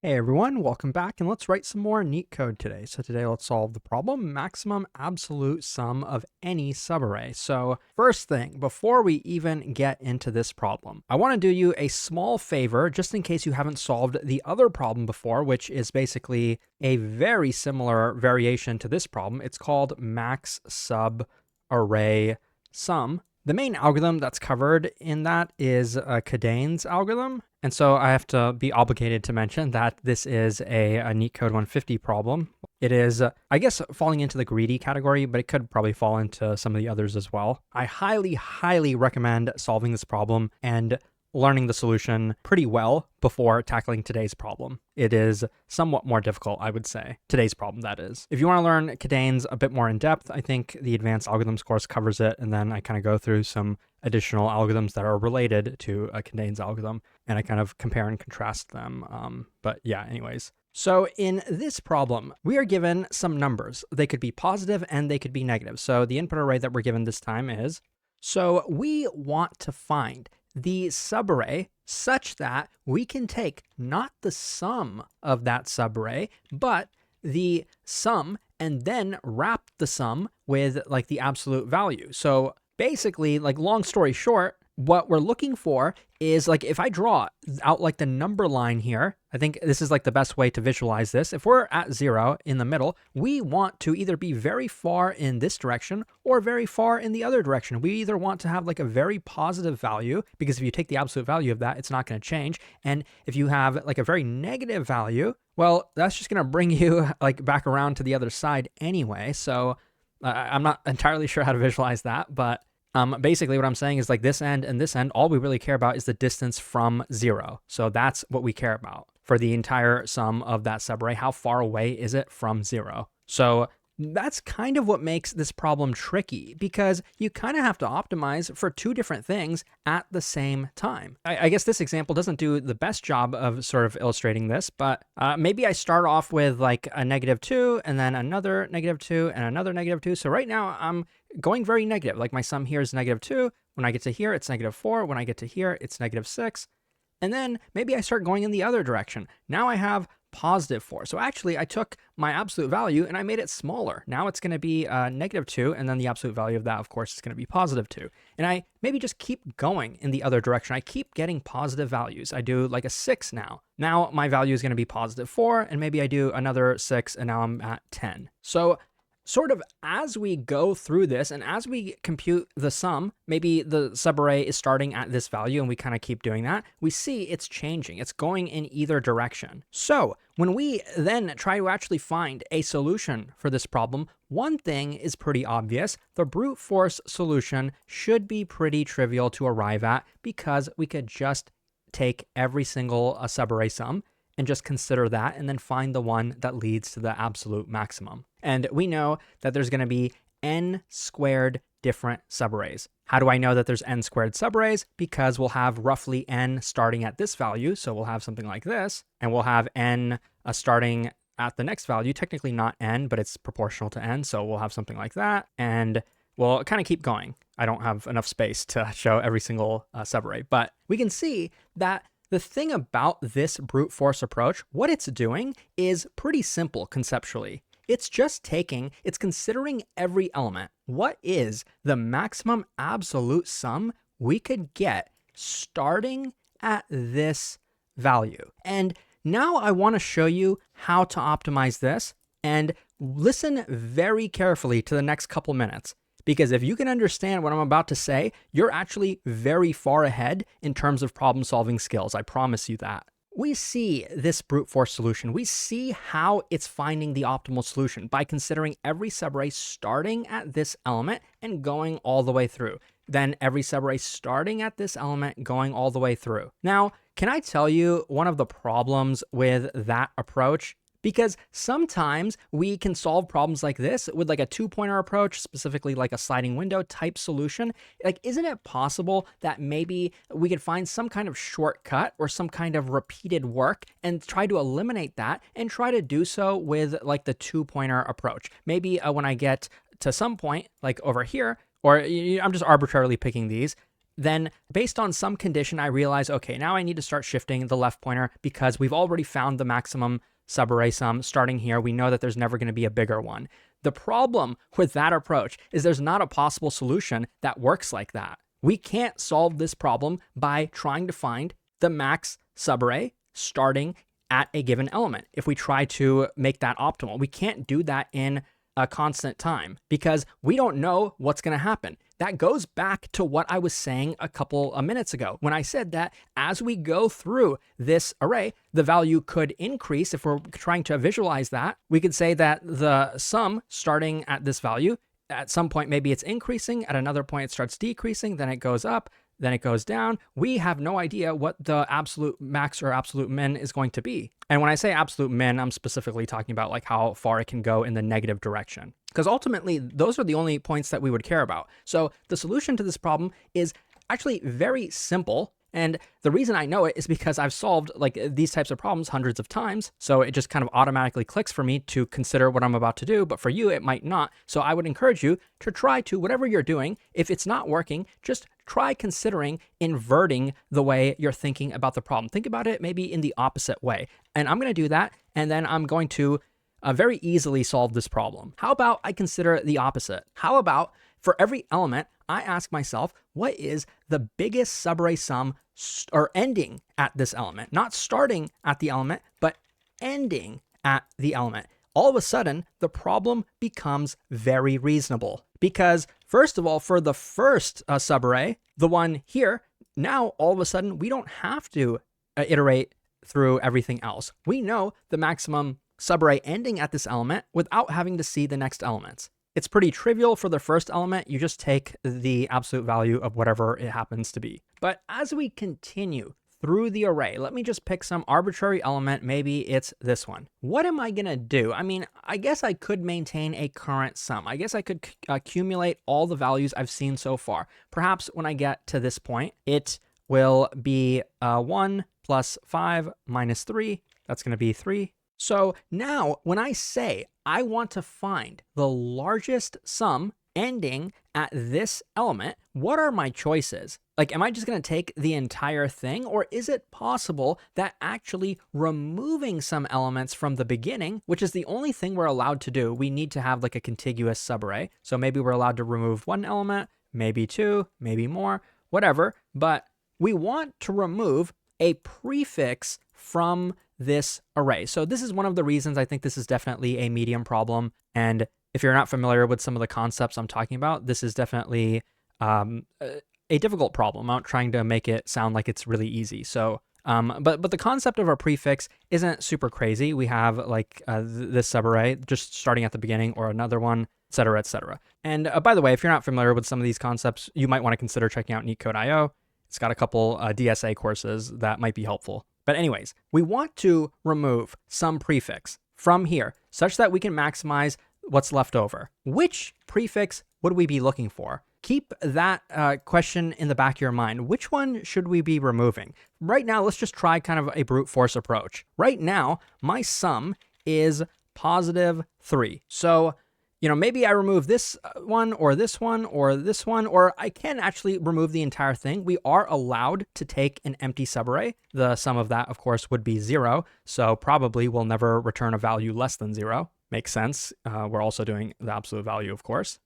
Hey everyone, welcome back, and let's write some more neat code today. So today let's solve the problem, maximum absolute sum of any subarray. So first thing, before we even get into this problem, I want to do you a small favor just in case you haven't solved the other problem before, which is basically a very similar variation to this problem. It's called max sub array sum. The main algorithm that's covered in that is Cadane's algorithm. And so I have to be obligated to mention that this is a Leetcode 150 problem. It is, I guess, falling into the greedy category, but it could probably fall into some of the others as well. I highly, highly recommend solving this problem and learning the solution pretty well before tackling today's problem. It is somewhat more difficult, I would say. Today's problem, that is. If you want to learn Cadane's a bit more in depth, I think the advanced algorithms course covers it, and then I kind of go through some additional algorithms that are related to a Cadane's algorithm, and I kind of compare and contrast them. But yeah, anyways. So in this problem, we are given some numbers. They could be positive and they could be negative. So the input array that we're given this time is, so we want to find the subarray such that we can take not the sum of that subarray, but the sum and then wrap the sum with like the absolute value. So basically, like long story short, what we're looking for is like if I draw out like the number line here, I think this is like the best way to visualize this. If we're at 0 in the middle, we want to either be very far in this direction or very far in the other direction. We either want to have like a very positive value, because if you take the absolute value of that, it's not going to change. And if you have like a very negative value, well, that's just going to bring you like back around to the other side anyway. So I'm not entirely sure how to visualize that, but basically what I'm saying is like this end and this end, all we really care about is the distance from 0. So that's what we care about for the entire sum of that subarray. How far away is it from 0? So that's kind of what makes this problem tricky, because you kind of have to optimize for two different things at the same time. I guess this example doesn't do the best job of sort of illustrating this, but maybe I start off with like a -2 and then another -2 and another -2. So right now I'm going very negative. Like my sum here is -2. When I get to here, it's -4. When I get to here, it's -6. And then maybe I start going in the other direction. Now I have +4. So actually I took my absolute value and I made it smaller. Now it's going to be -2, and then the absolute value of that, of course, is going to be +2. And I maybe just keep going in the other direction. I keep getting positive values. I do like a 6 now. Now my value is going to be +4, and maybe I do another 6, and now I'm at 10. So sort of as we go through this and as we compute the sum, maybe the subarray is starting at this value and we kind of keep doing that, we see it's changing. It's going in either direction. So when we then try to actually find a solution for this problem, one thing is pretty obvious. The brute force solution should be pretty trivial to arrive at, because we could just take every single subarray sum and just consider that and then find the one that leads to the absolute maximum. And we know that there's going to be n squared different subarrays. How do I know that there's n squared subarrays? Because we'll have roughly n starting at this value. So we'll have something like this, and we'll have n starting at the next value. Technically not n, but it's proportional to n. So we'll have something like that. And we'll kind of keep going. I don't have enough space to show every single subarray, but we can see that the thing about this brute force approach, what it's doing is pretty simple conceptually. It's just it's considering every element. What is the maximum absolute sum we could get starting at this value? And now I want to show you how to optimize this, and listen very carefully to the next couple minutes. Because if you can understand what I'm about to say, you're actually very far ahead in terms of problem solving skills. I promise you that. We see this brute force solution. We see how it's finding the optimal solution by considering every subarray starting at this element and going all the way through. Then every subarray starting at this element going all the way through. Now, can I tell you one of the problems with that approach? Because sometimes we can solve problems like this with like a two-pointer approach, specifically like a sliding window type solution. Like, isn't it possible that maybe we could find some kind of shortcut or some kind of repeated work and try to eliminate that and try to do so with like the two-pointer approach? Maybe when I get to some point, like over here, or I'm just arbitrarily picking these, then based on some condition, I realize, okay, now I need to start shifting the left pointer because we've already found the maximum subarray sum starting here. We know that there's never going to be a bigger one. The problem with that approach is there's not a possible solution that works like that. We can't solve this problem by trying to find the max subarray starting at a given element. If we try to make that optimal, we can't do that in a constant time because we don't know what's going to happen. That goes back to what I was saying a couple of minutes ago when I said that as we go through this array, the value could increase. If we're trying to visualize that, we could say that the sum starting at this value, at some point, maybe it's increasing, at another point it starts decreasing, then it goes up, then it goes down. We have no idea what the absolute max or absolute min is going to be. And when I say absolute min, I'm specifically talking about like how far it can go in the negative direction. Because ultimately, those are the only points that we would care about. So the solution to this problem is actually very simple. And the reason I know it is because I've solved like these types of problems hundreds of times. So it just kind of automatically clicks for me to consider what I'm about to do. But for you, it might not. So I would encourage you to try to, whatever you're doing, if it's not working, just try considering inverting the way you're thinking about the problem. Think about it maybe in the opposite way. And I'm going to do that. And then I'm going to very easily solve this problem. How about I consider the opposite? How about for every element, I ask myself, what is the biggest subarray sum or ending at this element? Not starting at the element, but ending at the element. All of a sudden, the problem becomes very reasonable. Because first of all, for the first subarray, the one here, now all of a sudden, we don't have to iterate through everything else. We know the maximum subarray ending at this element without having to see the next elements. It's pretty trivial for the first element. You just take the absolute value of whatever it happens to be. But as we continue through the array, let me just pick some arbitrary element. Maybe it's this one. What am I going to do? I mean, I guess I could maintain a current sum. I guess I could accumulate all the values I've seen so far. Perhaps when I get to this point, it will be 1 plus 5 minus 3. That's going to be 3. So now when I say I want to find the largest sum ending at this element, what are my choices? Like, am I just going to take the entire thing? Or is it possible that actually removing some elements from the beginning, which is the only thing we're allowed to do, we need to have like a contiguous subarray. So maybe we're allowed to remove one element, maybe two, maybe more, whatever. But we want to remove a prefix from this array. So this is one of the reasons I think this is definitely a medium problem. And if you're not familiar with some of the concepts I'm talking about, this is definitely a difficult problem. I'm not trying to make it sound like it's really easy. So, but the concept of a prefix isn't super crazy. We have like this subarray just starting at the beginning or another one, et cetera, et cetera. And by the way, if you're not familiar with some of these concepts, you might want to consider checking out Leetcode.io. It's got a couple DSA courses that might be helpful. But anyways, we want to remove some prefix from here such that we can maximize what's left over. Which prefix would we be looking for? Keep that question in the back of your mind. Which one should we be removing? Right now, let's just try kind of a brute force approach. Right now, my sum is positive 3. So, you know, maybe I remove this one or this one or this one, or I can actually remove the entire thing. We are allowed to take an empty subarray. The sum of that, of course, would be 0. So probably we'll never return a value less than 0. Makes sense. We're also doing the absolute value, of course.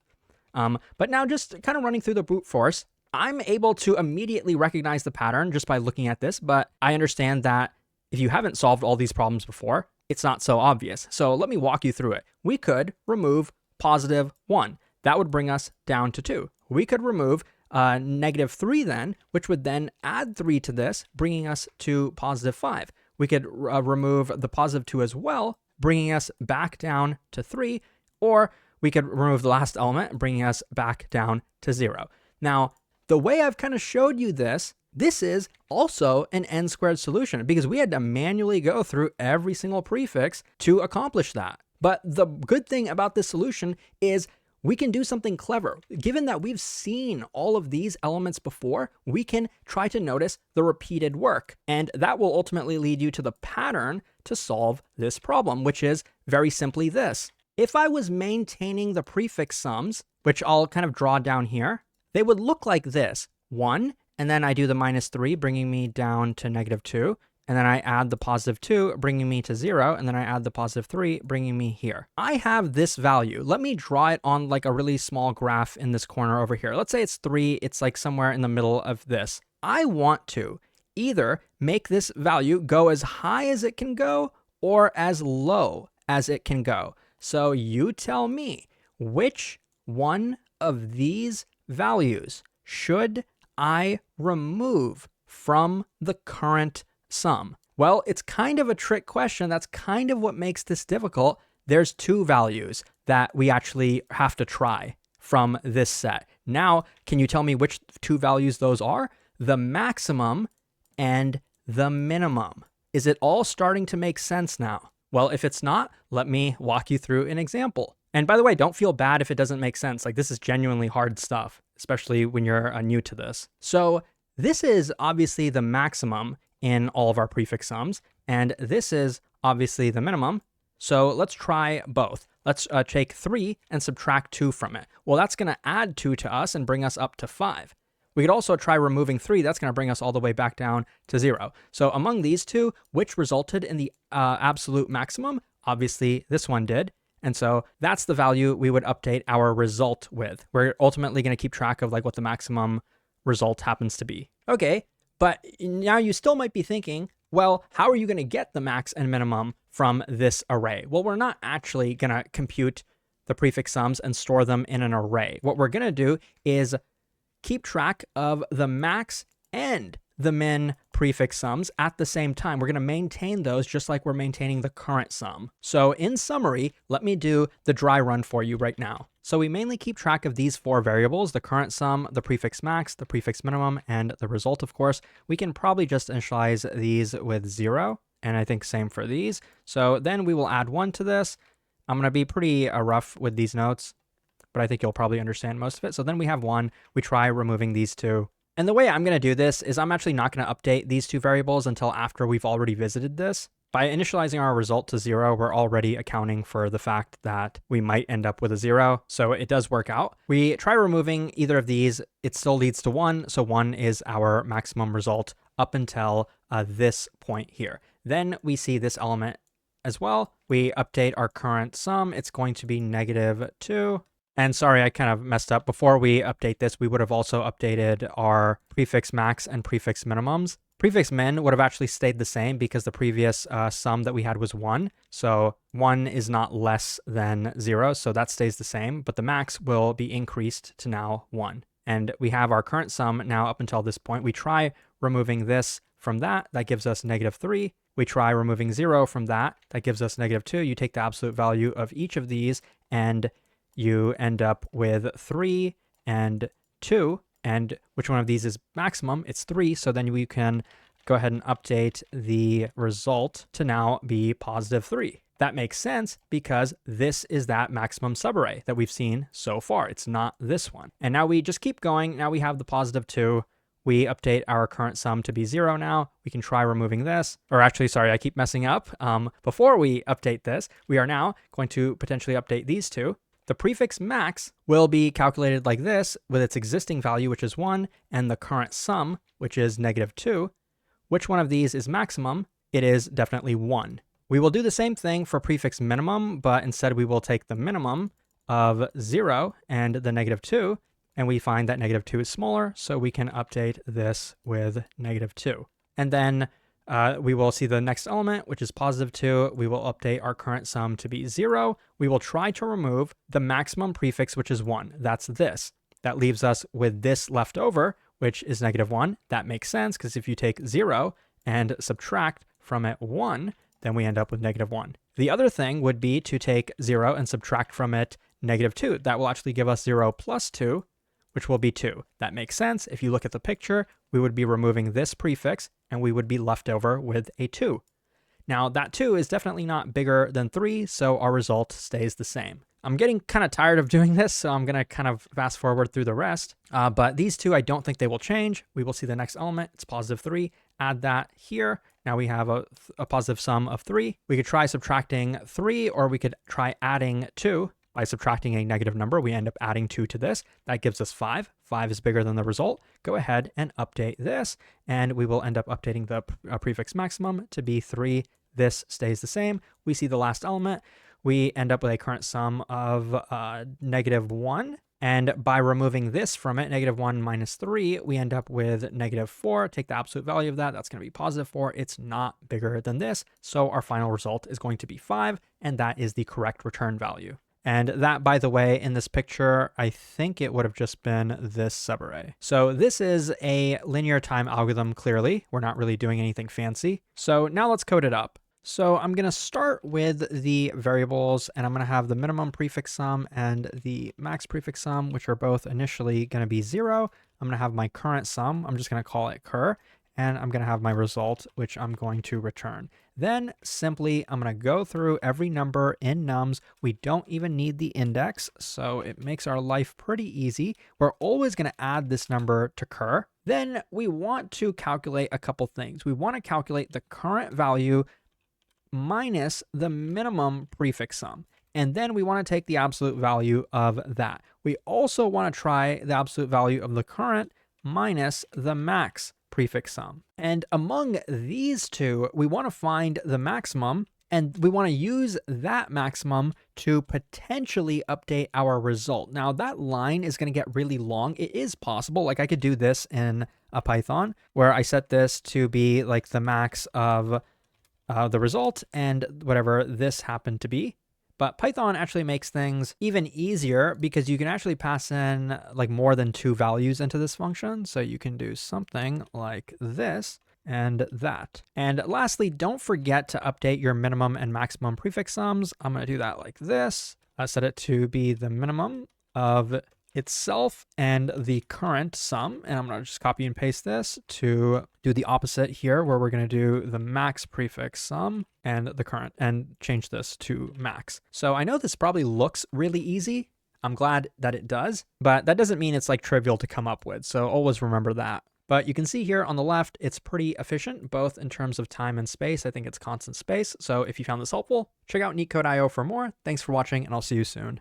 But now just kind of running through the brute force, I'm able to immediately recognize the pattern just by looking at this. But I understand that if you haven't solved all these problems before, it's not so obvious. So let me walk you through it. We could remove positive 1. That would bring us down to 2. We could remove negative 3 then, which would then add 3 to this, bringing us to positive 5. We could remove the positive 2 as well, bringing us back down to 3, or we could remove the last element, bringing us back down to 0. Now, the way I've kind of showed you this is also an n-squared solution because we had to manually go through every single prefix to accomplish that. But the good thing about this solution is we can do something clever. Given that we've seen all of these elements before, we can try to notice the repeated work. And that will ultimately lead you to the pattern to solve this problem, which is very simply this. If I was maintaining the prefix sums, which I'll kind of draw down here, they would look like this. 1 And then I do the -3, bringing me down to -2. And then I add the +2, bringing me to 0. And then I add the +3, bringing me here. I have this value. Let me draw it on like a really small graph in this corner over here. Let's say it's 3. It's like somewhere in the middle of this. I want to either make this value go as high as it can go or as low as it can go. So you tell me, which one of these values should I remove from the current sum? Well, it's kind of a trick question. That's kind of what makes this difficult. There's two values that we actually have to try from this set. Now, can you tell me which two values those are? The maximum and the minimum. Is it all starting to make sense now? Well, if it's not, let me walk you through an example. And by the way, don't feel bad if it doesn't make sense. Like, this is genuinely hard stuff, especially when you're new to this. So this is obviously the maximum in all of our prefix sums, and this is obviously the minimum. So let's try both. Let's take 3 and subtract 2 from it. Well, that's going to add 2 to us and bring us up to 5. We could also try removing 3. That's going to bring us all the way back down to 0. So among these two, which resulted in the absolute maximum? Obviously, this one did. And so that's the value we would update our result with. We're ultimately going to keep track of like what the maximum result happens to be. Okay, but now you still might be thinking, well, how are you going to get the max and minimum from this array? Well, we're not actually going to compute the prefix sums and store them in an array. What we're going to do is keep track of the max and the min prefix sums at the same time. We're going to maintain those just like we're maintaining the current sum. So in summary, let me do the dry run for you right now. So we mainly keep track of these 4 variables: the current sum, the prefix max, the prefix minimum, and the result, of course. We can probably just initialize these with 0, and I think same for these. So then we will add 1 to this. I'm going to be pretty rough with these notes, but I think you'll probably understand most of it. So then we have 1. We try removing these 2. And the way I'm going to do this is I'm actually not going to update these 2 variables until after we've already visited this. By initializing our result to 0, we're already accounting for the fact that we might end up with a 0. So it does work out. We try removing either of these. It still leads to 1. So 1 is our maximum result up until this point here. Then we see this element as well. We update our current sum. It's going to be -2. And sorry, I kind of messed up. Before we update this, we would have also updated our prefix max and prefix minimums. Prefix min would have actually stayed the same because the previous sum that we had was 1. So 1 is not less than 0, so that stays the same. But the max will be increased to now 1. And we have our current sum now up until this point. We try removing this from that. That gives us -3. We try removing 0 from that. That gives us -2. You take the absolute value of each of these, and you end up with 3 and 2. And which one of these is maximum? It's 3. So then we can go ahead and update the result to now be +3. That makes sense because this is that maximum subarray that we've seen so far. It's not this one. And now we just keep going. Now we have the +2. We update our current sum to be 0 now. We can try removing this. Or actually, sorry, I keep messing up. Before we update this, we are now going to potentially update these 2. The prefix max will be calculated like this with its existing value, which is 1, and the current sum, which is -2. Which one of these is maximum? It is definitely 1. We will do the same thing for prefix minimum, but instead we will take the minimum of 0 and the -2, and we find that -2 is smaller, so we can update this with -2. And then we will see the next element, which is +2. We will update our current sum to be 0. We will try to remove the maximum prefix, which is 1. That's this. That leaves us with this left over, which is -1. That makes sense because if you take 0 and subtract from it 1, then we end up with -1. The other thing would be to take 0 and subtract from it -2. That will actually give us 0 plus 2, which will be 2. That makes sense. If you look at the picture, we would be removing this prefix, and we would be left over with a 2. Now, that 2 is definitely not bigger than 3, so our result stays the same. I'm getting kind of tired of doing this, so I'm going to kind of fast forward through the rest. But these 2, I don't think they will change. We will see the next element. It's +3. Add that here. Now we have a positive sum of 3. We could try subtracting 3, or we could try adding 2. by subtracting a negative number, we end up adding 2 to this. That gives us 5. 5 is bigger than the result. Go ahead and update this, and we will end up updating the prefix maximum to be 3. This stays the same. We see the last element. We end up with a current sum of -1. And by removing this from it, -1 minus 3, we end up with -4. Take the absolute value of that. That's going to be +4. It's not bigger than this. So our final result is going to be 5. And that is the correct return value. And that, by the way, in this picture, I think it would have just been this subarray. So this is a linear time algorithm, clearly. We're not really doing anything fancy. So now let's code it up. So I'm going to start with the variables, and I'm going to have the minimum prefix sum and the max prefix sum, which are both initially going to be 0. I'm going to have my current sum. I'm just going to call it cur. And I'm going to have my result, which I'm going to return. Then simply, I'm going to go through every number in nums. We don't even need the index, so it makes our life pretty easy. We're always going to add this number to cur. Then we want to calculate a couple things. We want to calculate the current value minus the minimum prefix sum. And then we want to take the absolute value of that. We also want to try the absolute value of the current minus the max prefix sum. And among these two, we want to find the maximum, and we want to use that maximum to potentially update our result. Now, that line is going to get really long. It is possible, like I could do this in a Python, where I set this to be like the max of the result and whatever this happened to be. But Python actually makes things even easier because you can actually pass in like more than 2 values into this function. So you can do something like this and that. And lastly, don't forget to update your minimum and maximum prefix sums. I'm going to do that like this. Set it to be the minimum of itself and the current sum. And I'm going to just copy and paste this to do the opposite here, where we're going to do the max prefix sum and the current, and change this to max. So I know this probably looks really easy. I'm glad that it does, but that doesn't mean it's like trivial to come up with. So always remember that. But you can see here on the left, it's pretty efficient, both in terms of time and space. I think it's constant space. So if you found this helpful, check out Leetcode.io for more. Thanks for watching, and I'll see you soon.